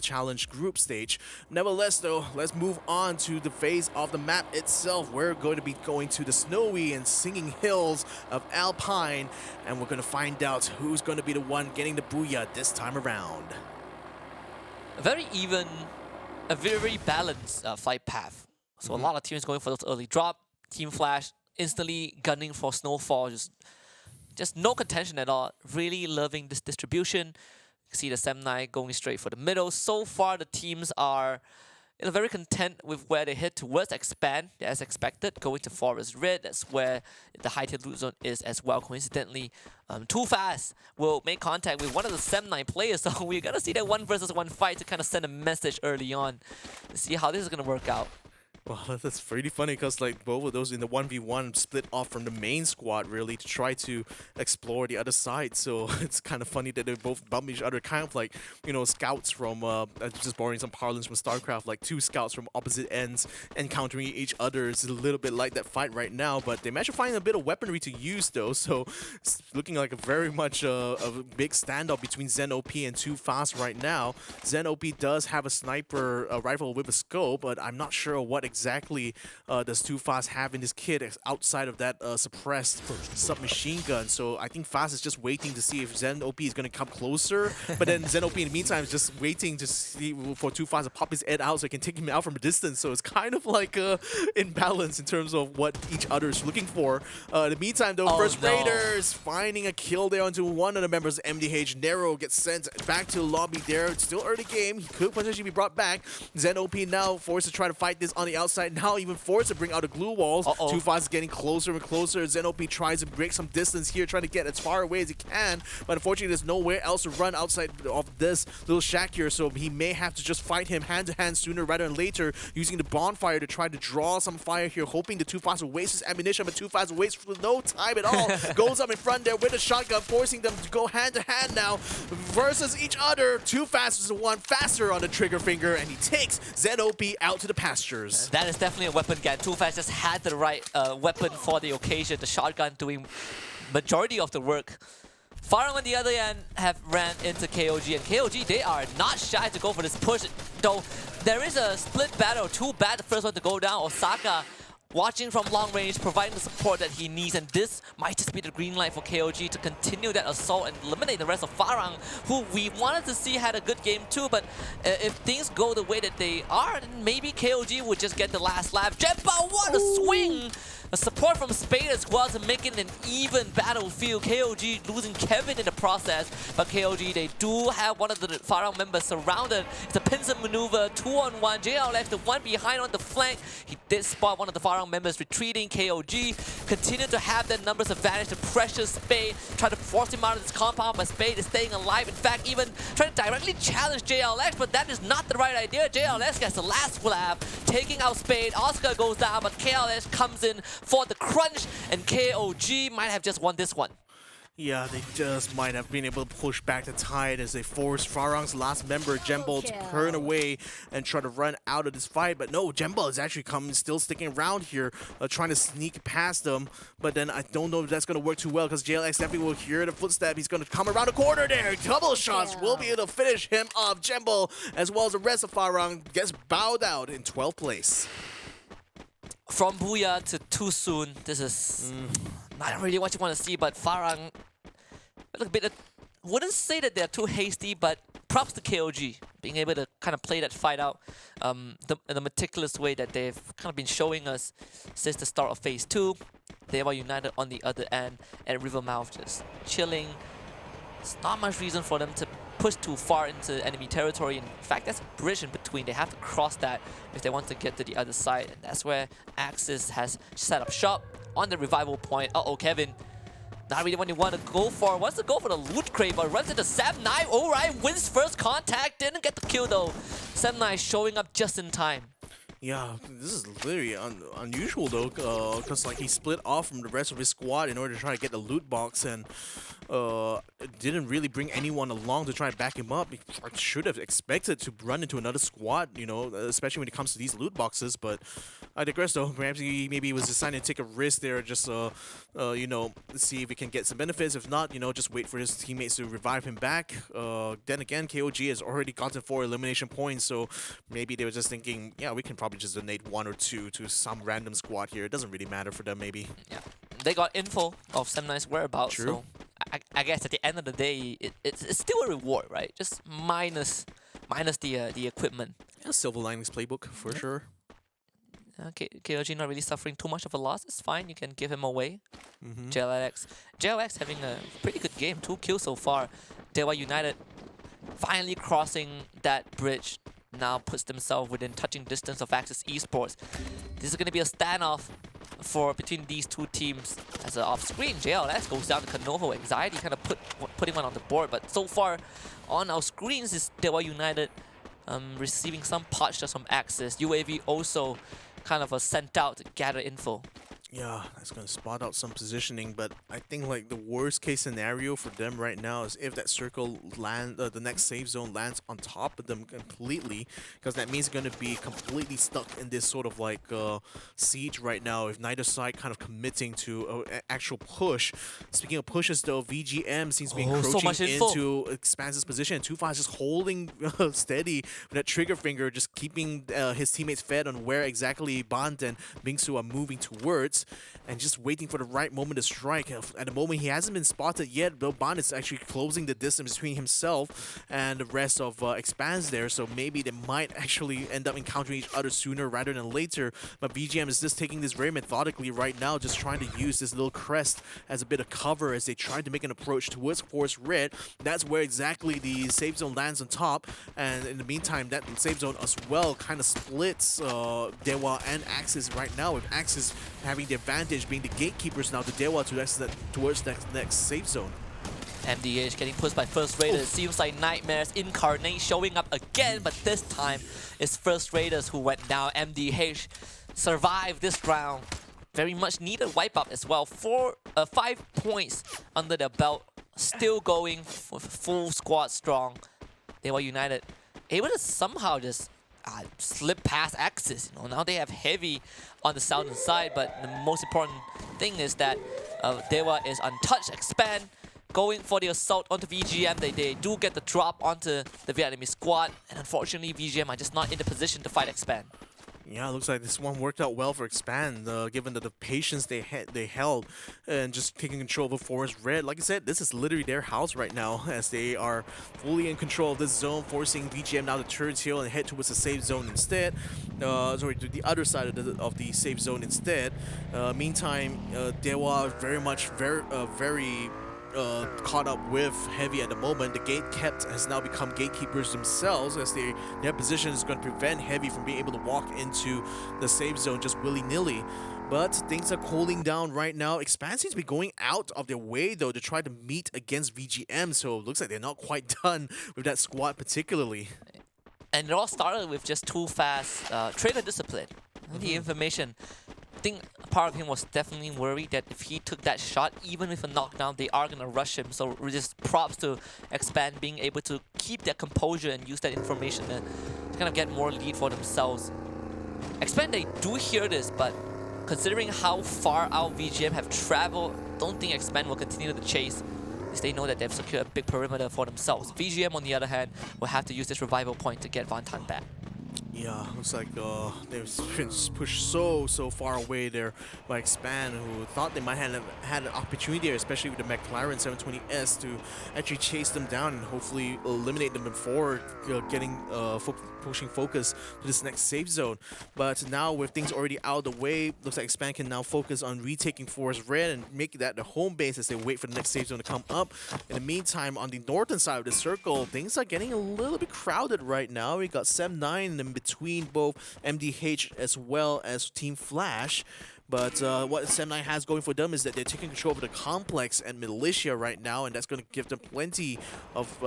challenge group stage. Nevertheless, though, let's move on to the phase of the map itself. We're going to be going to the snowy and singing hills of Alpine, and we're going to find out who's going to be the one getting the booyah this time around. A very even, a very balanced fight path. So a lot of teams going for those early drop, team flash, instantly gunning for snowfall, just no contention at all. Really loving this distribution. You can see the Sem9 going straight for the middle. So far, the teams are very content with where they head towards expand, as expected, going to Forest Red. That's where the high tier loot zone is as well. Coincidentally, Too Fast will make contact with one of the Sem9 players, so we're gonna see that 1v1 fight to kind of send a message early on to see how this is gonna work out. Well, that's pretty funny because like both of those in the 1v1 split off from the main squad really to try to explore the other side. So it's kind of funny that they both bump each other, kind of like, you know, scouts from, just borrowing some parlance from StarCraft, like two scouts from opposite ends encountering each other. It's a little bit like that fight right now, but they managed to find a bit of weaponry to use though. So it's looking like a very much a big standoff between Zen OP and Too Fast right now. Zen OP does have a sniper rifle with a scope, but I'm not sure what exactly does Too Fast have in his kit outside of that suppressed submachine gun. So I think Fast is just waiting to see if Zen OP is going to come closer. But then Zen OP in the meantime is just waiting to see for Too Fast to pop his head out so he can take him out from a distance. So it's kind of like imbalance in terms of what each other is looking for. In the meantime though, First Raiders finding a kill there onto one of the members of MDH. Nero gets sent back to the lobby there. It's still early game. He could potentially be brought back. Zen OP now forced to try to fight this on the outside, now even forced to bring out the glue walls. Too Fast is getting closer and closer. Zen OP tries to break some distance here, trying to get as far away as he can, but unfortunately there's nowhere else to run outside of this little shack here, so he may have to just fight him hand to hand sooner rather than later, using the bonfire to try to draw some fire here, hoping the Too Fast will waste his ammunition, but Too Fast wastes for no time at all. Goes up in front there with a shotgun, forcing them to go hand to hand now versus each other. Too Fast is the one faster on the trigger finger, and he takes Zen OP out to the pastures. That is definitely a weapon gang. Too Fast just had the right weapon for the occasion. The shotgun doing majority of the work. Farang on the other end have ran into KOG, and KOG, they are not shy to go for this push. Though there is a split battle, too bad the first one to go down. Osaka watching from long range, providing the support that he needs, and this might just be the green light for KOG to continue that assault and eliminate the rest of Farang, who we wanted to see had a good game too, but if things go the way that they are, then maybe KOG would just get the last lap. Jetbao, what a swing! A support from Spade as well to make it an even battlefield. KOG losing Kevin in the process, but KOG, they do have one of the Farang members surrounded. It's a pincer maneuver, 2-on-1. JL left the one behind on the flank. He did spot one of the Farang members retreating. KOG continue to have that numbers advantage to pressure Spade, try to force him out of this compound, but Spade is staying alive. In fact, even trying to directly challenge JLX, but that is not the right idea. JLX gets the last flap, taking out Spade. Oscar goes down, but KLX comes in for the crunch, and KOG might have just won this one. Yeah, they just might have been able to push back the tide as they forced Farang's last member, Jembal, to turn away and try to run out of this fight. But no, Jembal is actually still sticking around here, trying to sneak past them. But then I don't know if that's going to work too well, because JLX definitely will hear the footstep. He's going to come around the corner there. Double shots will be able to finish him off. Jembal, as well as the rest of Farang, gets bowed out in 12th place. From Booyah to too soon, this is not really what you want to see, but Farang, a bit, wouldn't say that they're too hasty, but props to KOG, being able to kind of play that fight out in the meticulous way that they've kind of been showing us since the start of Phase 2. They were united on the other end, and Rivermouth just chilling. There's not much reason for them to push too far into enemy territory. In fact, that's a bridge in between. They have to cross that if they want to get to the other side. And that's where Axis has set up shop on the revival point. Kevin. Not really what you want to go for. Wants to go for the loot crate, but runs into Sem9. Alright, wins first contact. Didn't get the kill though. Sem9 showing up just in time. Yeah, this is literally unusual though, because like he split off from the rest of his squad in order to try to get the loot box, and didn't really bring anyone along to try and back him up. I should have expected to run into another squad, you know, especially when it comes to these loot boxes. But I digress, though. Perhaps maybe he was deciding to take a risk there, just you know, see if he can get some benefits. If not, you know, just wait for his teammates to revive him back. Then again, KOG has already gotten 4 elimination points, so maybe they were just thinking, yeah, we can probably just donate 1 or 2 to some random squad here. It doesn't really matter for them, maybe. Yeah, they got info of Sem9's whereabouts, True. so I guess at the end of the day, it's still a reward, right? Just minus the equipment. Yeah, Silver Linings playbook for sure. KOG not really suffering too much of a loss. It's fine. You can give him away. Mm-hmm. JLX having a pretty good game. 2 kills so far. Dewa United finally crossing that bridge. Now puts themselves within touching distance of Axis Esports. This is going to be a standoff between these two teams. As off screen, JLX goes down to Kanoho. Anxiety kind of putting one on the board. But so far on our screens is Dewa United receiving some pot shots from Axis. UAV also kind of sent out to gather info. Yeah, that's going to spot out some positioning, but I think like the worst case scenario for them right now is if that circle the next safe zone lands on top of them completely, because that means they're going to be completely stuck in this sort of like siege right now if neither side kind of committing to an actual push. Speaking of pushes though, VGM seems to be encroaching into Expanse's position, and 2-5 is just holding steady with that trigger finger, just keeping his teammates fed on where exactly Band and Bingsu are moving towards, and just waiting for the right moment to strike. At the moment, he hasn't been spotted yet, though Bond is actually closing the distance between himself and the rest of Expanse there, so maybe they might actually end up encountering each other sooner rather than later. But VGM is just taking this very methodically right now, just trying to use this little crest as a bit of cover as they try to make an approach towards Forest Red. That's where exactly the safe zone lands on top, and in the meantime, that safe zone as well kind of splits Dewa and Axis right now, with Axis having the advantage being the gatekeepers now to Dewa towards that next safe zone. MDH getting pushed by First Raiders. It seems like Nightmares Incarnate showing up again, but this time it's First Raiders who went down. MDH survived this round. Very much needed wipeout as well. 5 points under their belt. Still going for full squad strong. Dewa United able to somehow just slip past Axis. You know, now they have Heavy on the southern side, but the most important thing is that Dewa is untouched. Expand going for the assault onto VGM. They do get the drop onto the Vietnamese squad, and unfortunately VGM are just not in the position to fight Expand. Yeah, it looks like this one worked out well for Expand, given that the patience they held and just taking control of Forest Red. Like I said, this is literally their house right now, as they are fully in control of this zone, forcing VGM now to turn tail and head towards the safe zone instead. Sorry, to the other side of the safe zone instead. Meantime, Dewa very caught up with Heavy at the moment. The gate kept has now become gatekeepers themselves, as their position is going to prevent Heavy from being able to walk into the safe zone just willy-nilly. But things are cooling down right now. Expanse seems to be going out of their way though to try to meet against VGM, so it looks like they're not quite done with that squad particularly. And it all started with just too fast trigger discipline. The information. I think part of him was definitely worried that if he took that shot, even with a knockdown, they are going to rush him. So just props to Expand being able to keep their composure and use that information to kind of get more lead for themselves. Expand, they do hear this, but considering how far out VGM have traveled, don't think Expand will continue the chase, as they know that they've secured a big perimeter for themselves. VGM, on the other hand, will have to use this revival point to get Van Tan back. Yeah, looks like they've been pushed so far away there by Expand, who thought they might have had an opportunity there, especially with the McLaren 720S, to actually chase them down and hopefully eliminate them before getting pushing focus to this next safe zone. But now with things already out of the way, looks like Expand can now focus on retaking Forest Red and make that the home base as they wait for the next safe zone to come up. In the meantime, on the northern side of the circle, things are getting a little bit crowded right now. We got Sem9 in between both MDH as well as Team Flash. But what Sem9 has going for them is that they're taking control of the complex and militia right now, and that's going to give them plenty of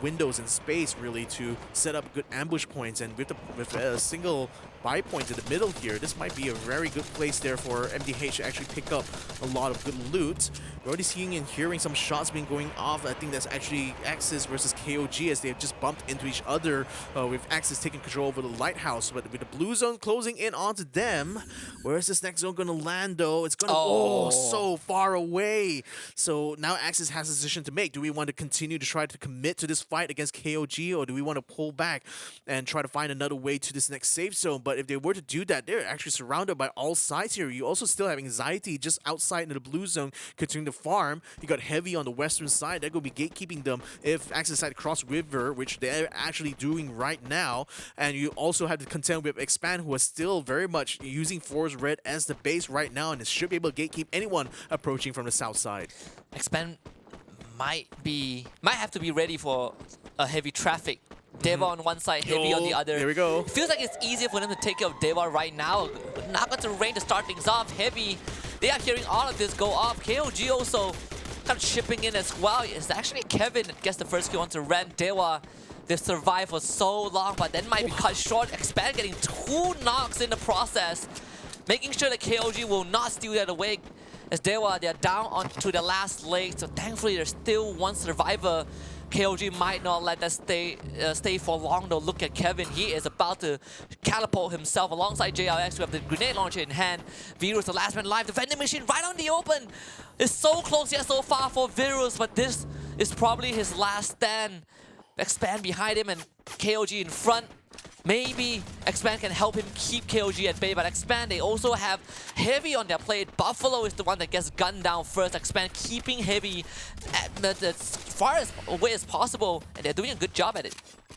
windows and space really to set up good ambush points. And with a single buy point in the middle here, this might be a very good place there for MDH to actually pick up a lot of good loot. We're already seeing and hearing some shots being going off. I think that's actually Axis versus KOG as they have just bumped into each other with Axis taking control over the lighthouse. But with the blue zone closing in onto them, where is this next zone going to land though? It's going to so far away. So now Axis has a decision to make. Do we want to continue to try to commit to this fight against KOG, or do we want to pull back and try to find another way to this next safe zone? But if they were to do that, they're actually surrounded by all sides here. You also still have Anxiety just outside in the blue zone continuing to farm. You got Heavy on the western side. They're going to be gatekeeping them if Axis decide to cross river, which they're actually doing right now. And you also have to contend with Expand, who is still very much using Forest Red as the base right now, and it should be able to gatekeep anyone approaching from the south side. Expand might have to be ready for a heavy traffic. Deva on one side, Heavy on the other. There we go. It feels like it's easier for them to take care of Deva right now. Not going to rain to start things off. Heavy, they are hearing all of this go off. KOG also kind of chipping in as well. It's actually Kevin that gets the first kill onto Ren. Deva, they've survived for so long, but then might be cut short. Expand getting 2 knocks in the process, making sure that KOG will not steal that away. As Dewa, they're down onto the last leg, so thankfully there's still one survivor. KOG might not let that stay for long though. Look at Kevin, he is about to catapult himself alongside JRX, who have the grenade launcher in hand. Virus, the last man alive, the vending machine right on the open. It's so close yet so far for Virus, but this is probably his last stand. Expand behind him and KOG in front. Maybe Expand can help him keep KOG at bay, but Expand, they also have Heavy on their plate. Buffalo is the one that gets gunned down first. Expand keeping Heavy as far away as possible, and they're doing a good job at it.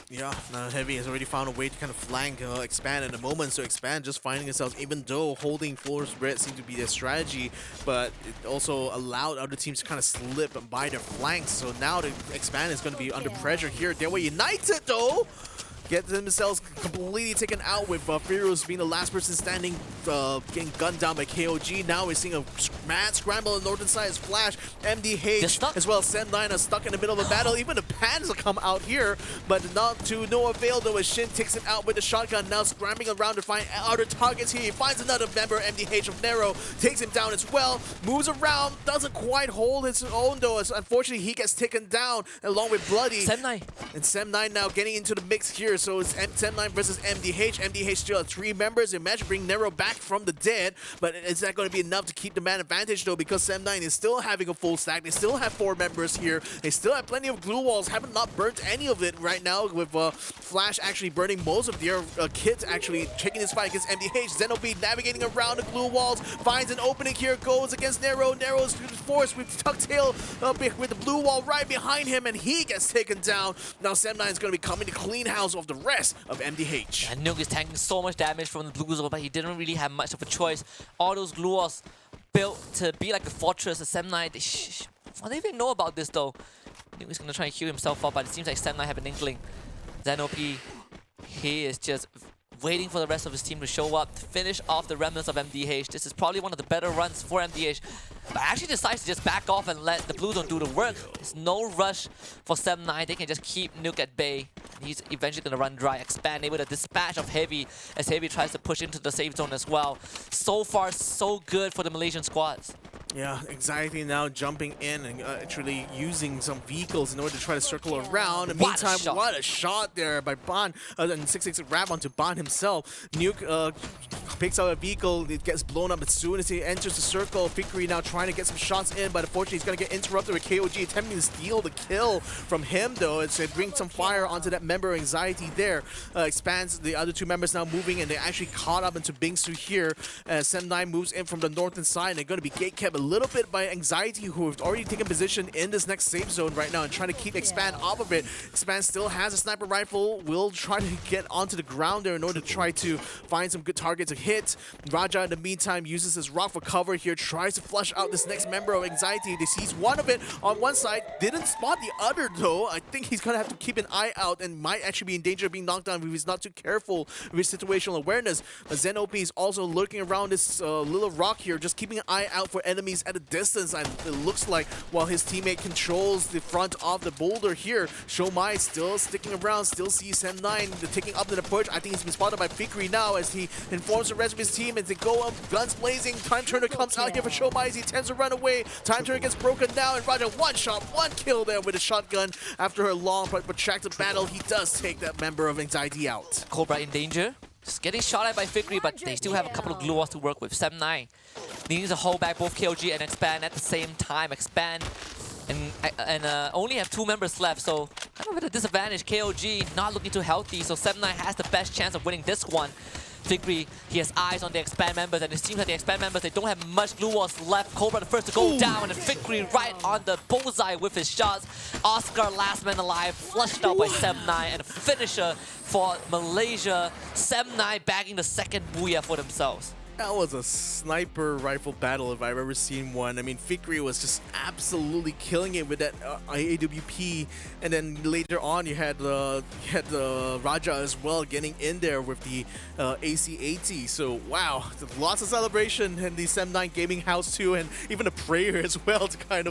Yeah, Heavy has already found a way to kind of flank Expand in a moment, so Expand just finding themselves, even though holding Forest Red seemed to be their strategy, but it also allowed other teams to kind of slip by their flanks. So now the Expand is going to be under pressure here. They were united though! Get themselves completely taken out with Feroz being the last person standing, getting gunned down by KOG. Now we're seeing a mad scramble on the northern side as Flash, MDH, as well as Sem9 are stuck in the middle of a battle. Even the Pans will come out here, but not to no avail though as Shin takes it out with the shotgun. Now scrambling around to find other targets here. He finds another member, MDH of Nero, takes him down as well, moves around, doesn't quite hold his own though, as unfortunately he gets taken down along with Bloody. Sem9. And Sem9 now getting into the mix here. So it's Sem9 versus MDH. MDH still has 3 members. Imagine bring Nero back from the dead, but is that going to be enough to keep the man advantage though? Because Sem9 is still having a full stack. They still have 4 members here. They still have plenty of glue walls. Haven't not burnt any of it right now, with Flash actually burning most of their kits, actually taking this fight against MDH. Zenobi navigating around the glue walls, finds an opening here, goes against Nero. Nero's forced with Tucktail with the blue wall right behind him, and he gets taken down. Now Sem9 is going to be coming to clean house of the rest of MDH. And Nuke is tanking so much damage from the blue zone, but he didn't really have much of a choice. All those glue walls built to be like a fortress. Sem9, well, they even know about this though. Nuke is going to try and heal himself up, but it seems like Sem9 have an inkling. Zenopi, he is just waiting for the rest of his team to show up to finish off the remnants of MDH. This is probably one of the better runs for MDH, but actually decides to just back off and let the blue zone do the work. There's no rush for Sem9. They can just keep Nuke at bay. He's eventually going to run dry. Expand able to dispatch of Heavy as Heavy tries to push into the safe zone as well. So far, so good for the Malaysian squads. Yeah, Anxiety now jumping in and actually using some vehicles in order to try to circle around. In the meantime, what a shot there by Ban, and 6-6 grab onto Ban himself. Nuke picks out a vehicle, it gets blown up as soon as he enters the circle. Fikri now trying to get some shots in, but unfortunately he's going to get interrupted with KOG attempting to steal the kill from him though. It's to bring some fire onto that member Anxiety there. Expands the other 2 members now moving, and they actually caught up into Bingsu here. Sem9 moves in from the northern side, and they're going to be gate-kept a little bit by Anxiety, who have already taken position in this next safe zone right now and trying to keep Expand off of it. Expand still has a sniper rifle, will try to get onto the ground there in order to try to find some good targets to hit hit. Raja, in the meantime, uses his rock for cover here, tries to flush out this next member of Anxiety. They sees one of it on one side, didn't spot the other though. I think he's gonna have to keep an eye out and might actually be in danger of being knocked down if he's not too careful with his situational awareness. Zen OP is also lurking around this little rock here, just keeping an eye out for enemies at a distance. And it looks like while his teammate controls the front of the boulder here, Shomai still sticking around, still sees Sem9 taking up the approach. I think he's been spotted by Fikri now as he informs the rest of his team as they go up, guns blazing. Time Turner comes out here for Shomai as he attempts to run away. Time Turner gets broken down and Raja one shot, one kill there with a shotgun. After a long but protracted battle, he does take that member of Anxiety out. Cobra in danger. Just getting shot at by Fikri, but they still have a couple of glue walls to work with. Sem9 needing to hold back both KOG and Expand at the same time. Expand and only have 2 members left, so kind of at a disadvantage. KOG not looking too healthy, so Sem9 has the best chance of winning this one. Fikri, he has eyes on the Expand members, and it seems like the Expand members, they don't have much glue walls left. Cobra the first to go down, and Fikri right on the bullseye with his shots. Oscar, last man alive, flushed out by Sem9, and a finisher for Malaysia. Sem9 bagging the second booyah for themselves. That was a sniper rifle battle if I've ever seen one. I mean, Fikri was just absolutely killing it with that AWP, and then later on you had Raja as well getting in there with the AC-80. So wow, lots of celebration in the Sem9 gaming house too, and even a prayer as well to kind of